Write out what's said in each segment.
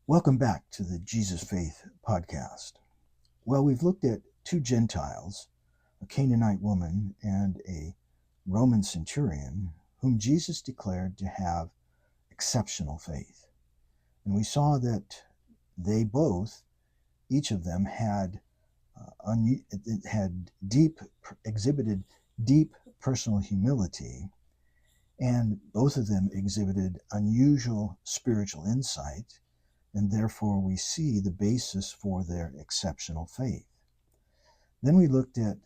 Welcome back to the Jesus Faith podcast. Well, we've looked at two Gentiles, a Canaanite woman and a Roman centurion, whom Jesus declared to have exceptional faith. And we saw that they both, each of them, exhibited deep personal humility, and both of them exhibited unusual spiritual insight, and therefore we see the basis for their exceptional faith. Then we looked at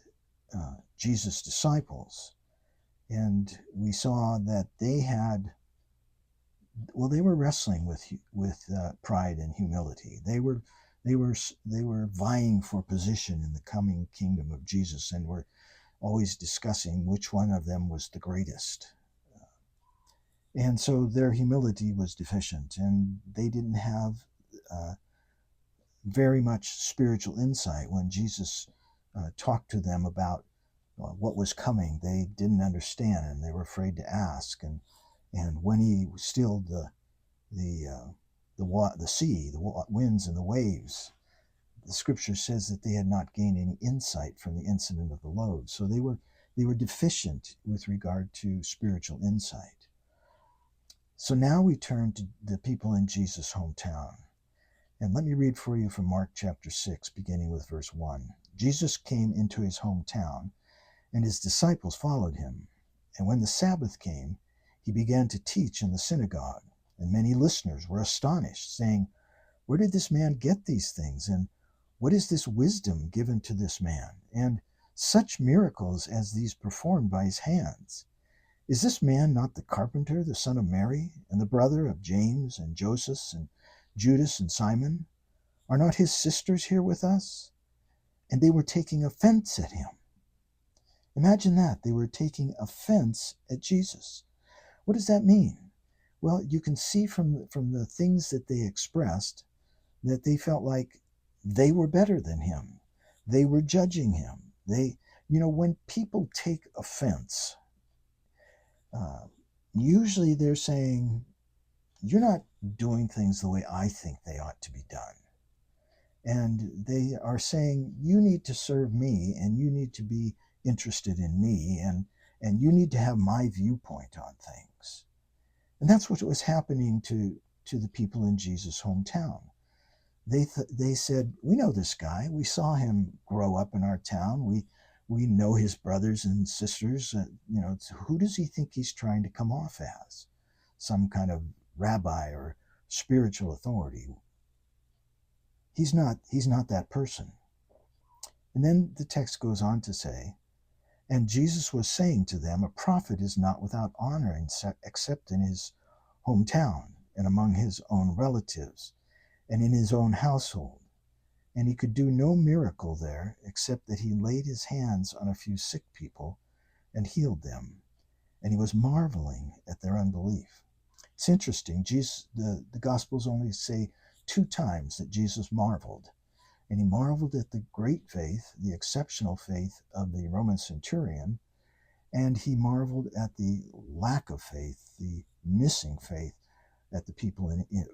Jesus' disciples, and we saw that they were wrestling with pride and humility. They were vying for position in the coming kingdom of Jesus, and were always discussing which one of them was the greatest. And so their humility was deficient, and they didn't have very much spiritual insight. When Jesus talked to them about what was coming, they didn't understand, and they were afraid to ask. And when he stilled the sea, the winds and the waves, the scripture says that they had not gained any insight from the incident of the loaves. So they were deficient with regard to spiritual insight. So now we turn to the people in Jesus' hometown. And let me read for you from Mark chapter 6, beginning with verse 1. Jesus came into his hometown, and his disciples followed him. And when the Sabbath came, he began to teach in the synagogue. And many listeners were astonished, saying, "Where did this man get these things? And what is this wisdom given to this man? And such miracles as these performed by his hands? Is this man not the carpenter, the son of Mary, and the brother of James and Joseph and Judas and Simon? Are not his sisters here with us?" And they were taking offense at him. Imagine that. They were taking offense at Jesus. What does that mean? Well, you can see from the things that they expressed that they felt like they were better than him. They were judging him. When people take offense, usually they're saying, "You're not doing things the way I think they ought to be done." And they are saying, "You need to serve me, and you need to be interested in me, and you need to have my viewpoint on things." And that's what was happening to the people in Jesus' hometown. They said, "We know this guy. We saw him grow up in our town. We know his brothers and sisters. Who does he think he's trying to come off as? Some kind of rabbi or spiritual authority? He's not that person." And then the text goes on to say, "And Jesus was saying to them, a prophet is not without honor except in his hometown and among his own relatives and in his own household. And he could do no miracle there except that he laid his hands on a few sick people and healed them. And he was marveling at their unbelief." It's interesting. The Gospels only say 2 times that Jesus marveled. And he marveled at the great faith, the exceptional faith of the Roman centurion, and he marveled at the lack of faith, the missing faith at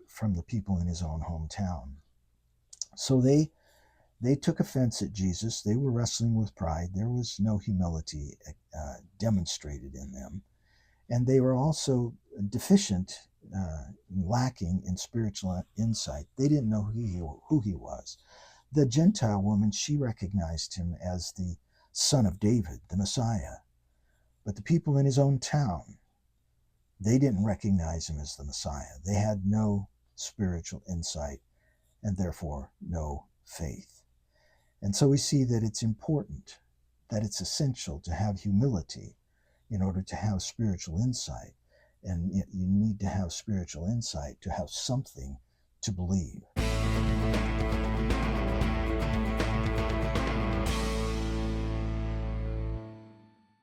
from the people in his own hometown. So they took offense at Jesus. They were wrestling with pride. There was no humility demonstrated in them. And they were also deficient, lacking in spiritual insight. They didn't know who he was. The Gentile woman, she recognized him as the son of David, the Messiah. But the people in his own town, they didn't recognize him as the Messiah. They had no spiritual insight and therefore no faith. And so we see that it's important, that it's essential to have humility in order to have spiritual insight. And you need to have spiritual insight to have something to believe.